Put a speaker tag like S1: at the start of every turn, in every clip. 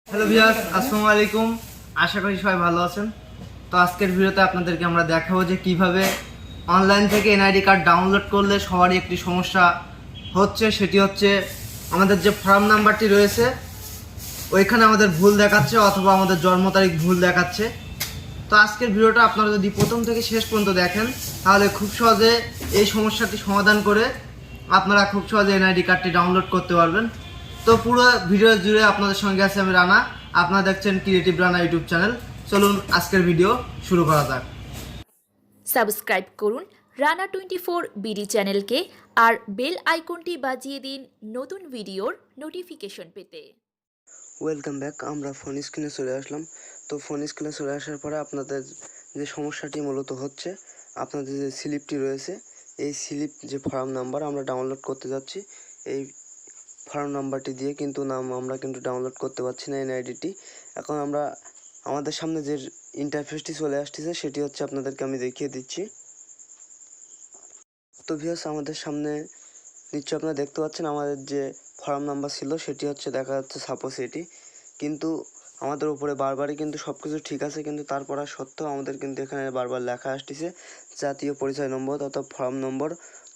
S1: Hello viewers, আসসালামু আলাইকুম। আশা করি সবাই ভালো আছেন। তো আজকের ভিডিওতে আপনাদেরকে আমরা দেখাবো যে কিভাবে অনলাইন থেকে এনআইডি কার্ড ডাউনলোড করলে সবারই একটি সমস্যা হচ্ছে, সেটি হচ্ছে আমাদের যে ফর্ম নাম্বারটি রয়েছে ওইখানে আমাদের ভুল দেখাচ্ছে অথবা আমাদের জন্ম তারিখ ভুল দেখাচ্ছে। তো আজকের ভিডিওটা আপনারা যদি প্রথম থেকে শেষ পর্যন্ত দেখেন তাহলে খুব সহজে এই সমস্যাটি সমাধান করে আপনারা খুব সহজে এনআইডি কার্ডটি ডাউনলোড করতে পারবেন। তো পুরো ভিডিও জুড়ে আপনাদের সঙ্গে আছে আমি রানা। আপনারা দেখছেন ক্রিয়েটিভ রানা ইউটিউব চ্যানেল। চলুন আজকের ভিডিও শুরু করা যাক।
S2: সাবস্ক্রাইব করুন রানা24 বিডি চ্যানেলকে আর বেল আইকনটি বাজিয়ে দিন নতুন ভিডিওর নোটিফিকেশন পেতে।
S3: Welcome back. আমরা ফোন স্ক্রিনে চলে আসলাম। তো ফোন স্ক্রিনে চলে আসার পরে আপনাদের যে সমস্যাটি মূলত হচ্ছে, আপনাদের যে স্লিপটি রয়েছে এই স্লিপ যে ফর্ম নাম্বার আমরা ডাউনলোড করতে যাচ্ছি, এই ফর্ম নাম্বারটি দিয়ে কিন্তু আমরা কিন্তু ডাউনলোড করতে পারছি না এনআইডিটি। এখন আমরা আমাদের সামনে যে ইন্টারফেসটি চলে আসতেছে সেটি হচ্ছে আপনাদেরকে আমি দেখিয়ে দিচ্ছি। তো ভিউয়ার্স, আমাদের সামনে নিশ্চয়ই আপনারা দেখতে পাচ্ছেন আমাদের যে ফর্ম নাম্বার ছিল সেটি হচ্ছে দেখা যাচ্ছে সাপোজ এটি, কিন্তু আমাদের উপরে বারবারই কিন্তু সব কিছু ঠিক আছে, কিন্তু তারপর সত্ত্বেও আমাদের কিন্তু এখানে বারবার লেখা আসতেছে জাতীয় পরিচয় নম্বর তথা ফর্ম নম্বর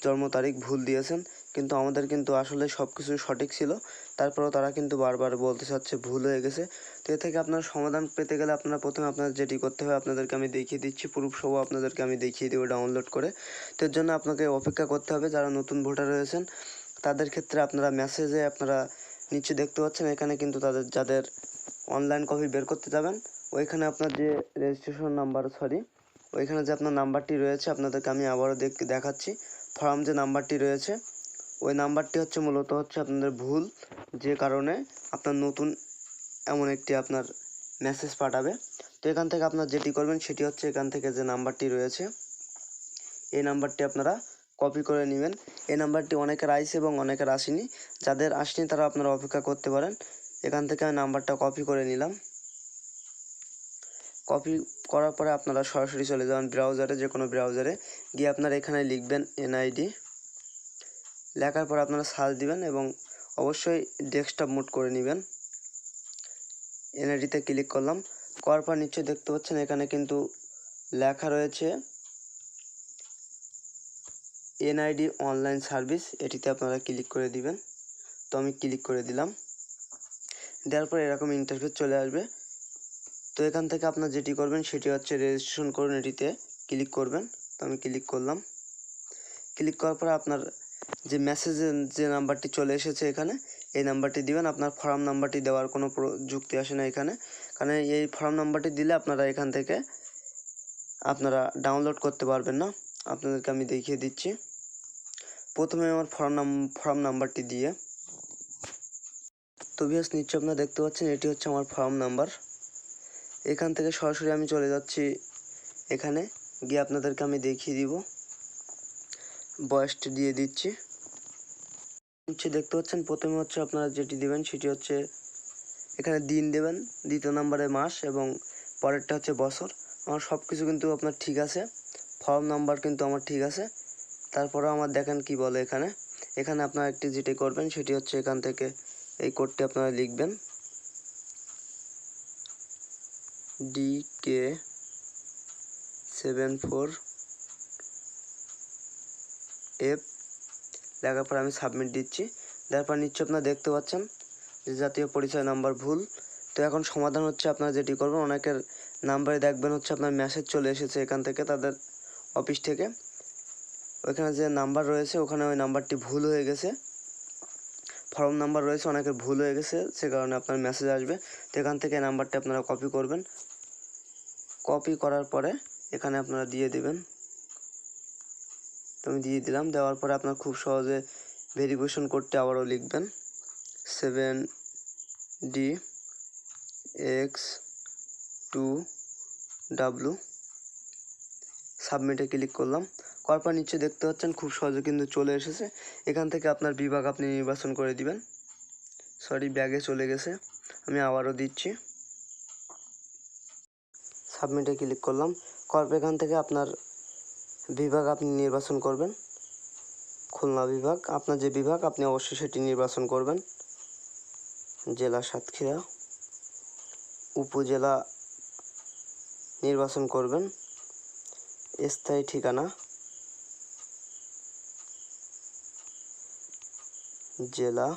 S3: জন্ম তারিখ ভুল দিয়েছেন, কিন্তু আমাদের কিন্তু আসলে সব কিছু সঠিক ছিল। তারপরেও তারা কিন্তু বারবার বলতে চাচ্ছে ভুল হয়ে গেছে। তো এ থেকে আপনারা সমাধান পেতে গেলে আপনারা প্রথমে আপনাদের যেটি করতে হবে আপনাদেরকে আমি দেখিয়ে দিচ্ছি, প্রুফ সহ আপনাদেরকে আমি দেখিয়ে দেবো ডাউনলোড করে। তো এর জন্য আপনাকে অপেক্ষা করতে হবে। যারা নতুন ভোটার রয়েছেন তাদের ক্ষেত্রে আপনারা মেসেজে আপনারা নিচে দেখতে পাচ্ছেন, এখানে কিন্তু যাদের অনলাইন কপি বের করতে যাবেন ওইখানে আপনার যে রেজিস্ট্রেশন নাম্বার ওইখানে যে আপনার নাম্বারটি রয়েছে আপনাদেরকে আমি আবারও দেখাচ্ছি। ফর্ম যে নাম্বারটি রয়েছে ওই নাম্বারটি হচ্ছে মূলত হচ্ছে আপনাদের ভুল, যে কারণে আপনার নতুন এমন একটি আপনার মেসেজ পাঠাবে। তো এখান থেকে আপনার যেটি করবেন সেটি হচ্ছে এখান থেকে যে নাম্বারটি রয়েছে এই নাম্বারটি আপনারা কপি করে নেবেন। এই নাম্বারটি অনেকের আইছে এবং অনেকের আসেনি। যাদের আসেনি তারা আপনারা অপেক্ষা করতে পারেন। এখান থেকে আমি নাম্বারটা কপি করে নিলাম। কপি করার পরে আপনারা সরাসরি চলে যাবেন ব্রাউজারে, যে কোনো ব্রাউজারে গিয়ে আপনারা এখানে লিখবেন এনআইডি। লেখার পর আপনারা সার্চ দিবেন এবং অবশ্যই ডেস্কটপ মোড করে নেবেন। এনআইডিতে ক্লিক করলাম, করার পর নিশ্চয়ই দেখতে পাচ্ছেন এখানে কিন্তু লেখা রয়েছে এনআইডি অনলাইন সার্ভিস, এটিতে আপনারা ক্লিক করে দিবেন। তো আমি ক্লিক করে দিলাম। দেওয়ার পর এরকম ইন্টারফেস চলে আসবে। তো এখান থেকে আপনার যেটি করবেন সেটি হচ্ছে রেজিস্ট্রেশন করুন, এটিতে ক্লিক করবেন। তো আমি ক্লিক করলাম। ক্লিক করার পর আপনার যে মেসেজে যে নাম্বারটি চলে এসেছে এখানে এই নাম্বারটি দিবেন। আপনার ফর্ম নাম্বারটি দেওয়ার কোনো যুক্তি আসে না এখানে, কারণ এই ফর্ম নাম্বারটি দিলে আপনারা এখান থেকে আপনারা ডাউনলোড করতে পারবেন না। আপনাদেরকে আমি দেখিয়ে দিচ্ছি। প্রথমে আমার ফর্ম নাম্বারটি দিয়ে, তো ভিউয়ার্স নিশ্চয়ই আপনারা দেখতে পাচ্ছেন এটি হচ্ছে আমার ফর্ম নাম্বার। এখান থেকে সরাসরি আমি চলে যাচ্ছি এখানে গিয়ে আপনাদেরকে আমি দেখিয়ে দিব। বয়সটি দিয়ে দিচ্ছি। দেখতে পাচ্ছেন প্রথমে হচ্ছে আপনারা যেটি দেবেন সেটি হচ্ছে এখানে দিন দেবেন, দ্বিতীয় নম্বরে মাস এবং পরেরটা হচ্ছে বছর। আমার সব কিছু কিন্তু আপনার ঠিক আছে, ফর্ম নাম্বার কিন্তু আমার ঠিক আছে। তারপরেও আমার দেখেন কি বলে এখানে আপনারা একটি যেটি করবেন সেটি হচ্ছে এখান থেকে এই কোডটি আপনারা লিখবেন DK74F। লেখার পর আমি সাবমিট দিচ্ছি। তারপর নিশ্চয়ই আপনারা দেখতে পাচ্ছেন যে জাতীয় পরিচয় নাম্বার ভুল। তো এখন সমাধান হচ্ছে আপনারা যেটি করবেন, অনেকের নাম্বারে দেখবেন হচ্ছে আপনার মেসেজ চলে এসেছে এখান থেকে তাদের অফিস থেকে, ওইখানে যে নাম্বার রয়েছে ওখানে ওই নাম্বারটি ভুল হয়ে গেছে, ফর্ম নাম্বার রয়েছে অনেকের ভুল হয়ে গেছে, সে কারণে আপনার মেসেজ আসবে। তো এখান থেকে নাম্বারটি আপনারা কপি করবেন। কপি করার পরে এখানে আপনারা দিয়ে দেবেন। তো আমি দিয়ে দিলাম। দেওয়ার পরে আপনার খুব সহজে ভেরিফিকেশন কোডটি আবারও লিখবেন 7DX2W। সাবমিটে ক্লিক করলাম। করার পর নিচে দেখতে পাচ্ছেন খুব সহজে কিন্তু চলে এসেছে। এখান থেকে আপনার বিভাগ আপনি নির্বাচন করে দিবেন। ব্যাগে চলে গেছে, আমি আবারও দিচ্ছি। সাবমিটে ক্লিক করলাম। করার পর এখান থেকে আপনার বিভাগ আপনি নির্বাচন করবেন, খুলনা বিভাগ। আপনার যে বিভাগ আপনি অবশ্যই সেটি নির্বাচন করবেন। জেলা সাতক্ষীরা। উপজেলা নির্বাচন করবেন। স্থায়ী ঠিকানা জেলা,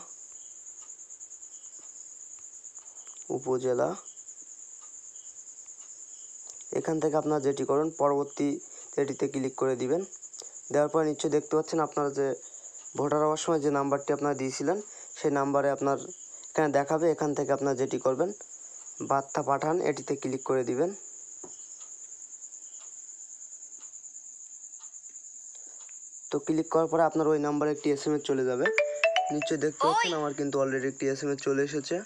S3: উপজেলা। এখান থেকে আপনারা যেটি করুন পরবর্তী এটিতে ক্লিক করে দিবেন। দেওয়ার পর নিশ্চয়ই দেখতে পাচ্ছেন আপনারা যে ভোটার হওয়ার সময় যে নাম্বারটি আপনারা দিয়েছিলেন সেই নাম্বারে আপনার এখানে দেখাবে। এখান থেকে আপনারা যেটি করবেন বার্তা পাঠান এটিতে ক্লিক করে দিবেন। তো ক্লিক করার পরে আপনার ওই নাম্বারে একটি SMS চলে যাবে। নিশ্চয়ই দেখতে পাচ্ছেন আমার কিন্তু অলরেডি একটি SMS চলে এসেছে।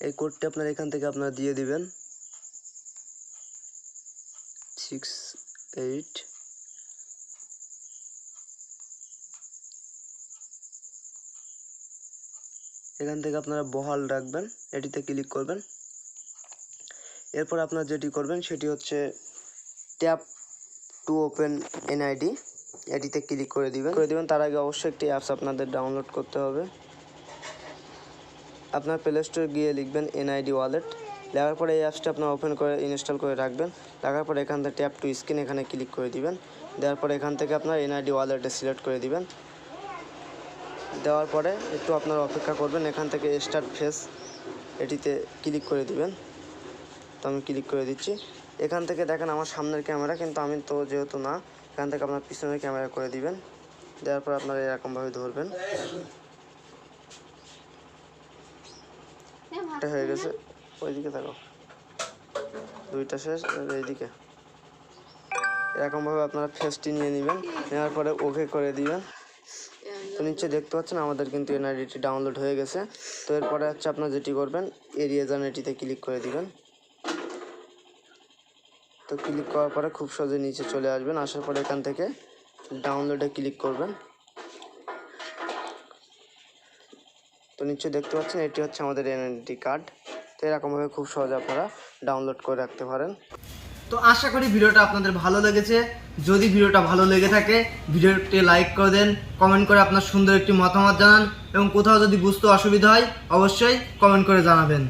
S3: এই কোডটি আপনার এখান থেকে আপনারা দিয়ে দিবেন 68। এখান থেকে আপনারা বহাল রাখবেন, এটিতে ক্লিক করবেন। এরপর আপনারা যেটি করবেন সেটি হচ্ছে ট্যাপ টু ওপেন এনআইডি, এটিতে ক্লিক করে দিবেন। তার আগে অবশ্যই একটি অ্যাপস আপনাদের ডাউনলোড করতে হবে। আপনার প্লে স্টোরে গিয়ে লিখবেন এনআইডি ওয়ালেট। লেখার পরে এই অ্যাপসটা আপনার ওপেন করে ইনস্টল করে রাখবেন। রাখার পরে এখান থেকে ট্যাপ টু স্ক্রিন এখানে ক্লিক করে দিবেন। দেওয়ার পরে এখান থেকে আপনার এনআইডি ওয়ালেটে সিলেক্ট করে দিবেন। দেওয়ার পরে একটু আপনারা অপেক্ষা করবেন। এখান থেকে স্টার্ট ফেস এটিতে ক্লিক করে দিবেন। তো আমি ক্লিক করে দিচ্ছি। এখান থেকে দেখেন আমার সামনের ক্যামেরা, কিন্তু আমি তো যেহেতু না, এখান থেকে আপনার পিছনের ক্যামেরা করে দিবেন। দেওয়ার পর আপনারা এরকমভাবে ধরবেন। এটা হয়ে গেছে, ওইদিকে থাকো, দুইটা শেষ, এইদিকে এরকমভাবে আপনারা ফেসটি নিয়ে নেবেন। নেওয়ার পরে ওকে করে দিবেন। তো নিচে দেখতে পাচ্ছেন আমাদের কিন্তু এনআইডিটি ডাউনলোড হয়ে গেছে। তো এরপরে হচ্ছে আপনারা যেটি করবেন এরিয়া যান এটিতে ক্লিক করে দিবেন। তো ক্লিক করার পরে খুব সহজে নিচে চলে আসবেন। আসার পরে এখান থেকে ডাউনলোডে ক্লিক করবেন। তো নিচে দেখতে পাচ্ছেন এটি হচ্ছে আমাদের এনআইডি কার্ড। তো এরকমভাবে খুব সহজে আপনারা ডাউনলোড করে রাখতে পারেন।
S1: তো আশা করি ভিডিওটা আপনাদের ভালো লেগেছে। যদি ভিডিওটা ভালো লেগে থাকে ভিডিওটি লাইক করে দেন, কমেন্ট করে আপনার সুন্দর একটি মতামত জানান এবং কোথাও যদি বুঝতে অসুবিধা হয় অবশ্যই কমেন্ট করে জানাবেন।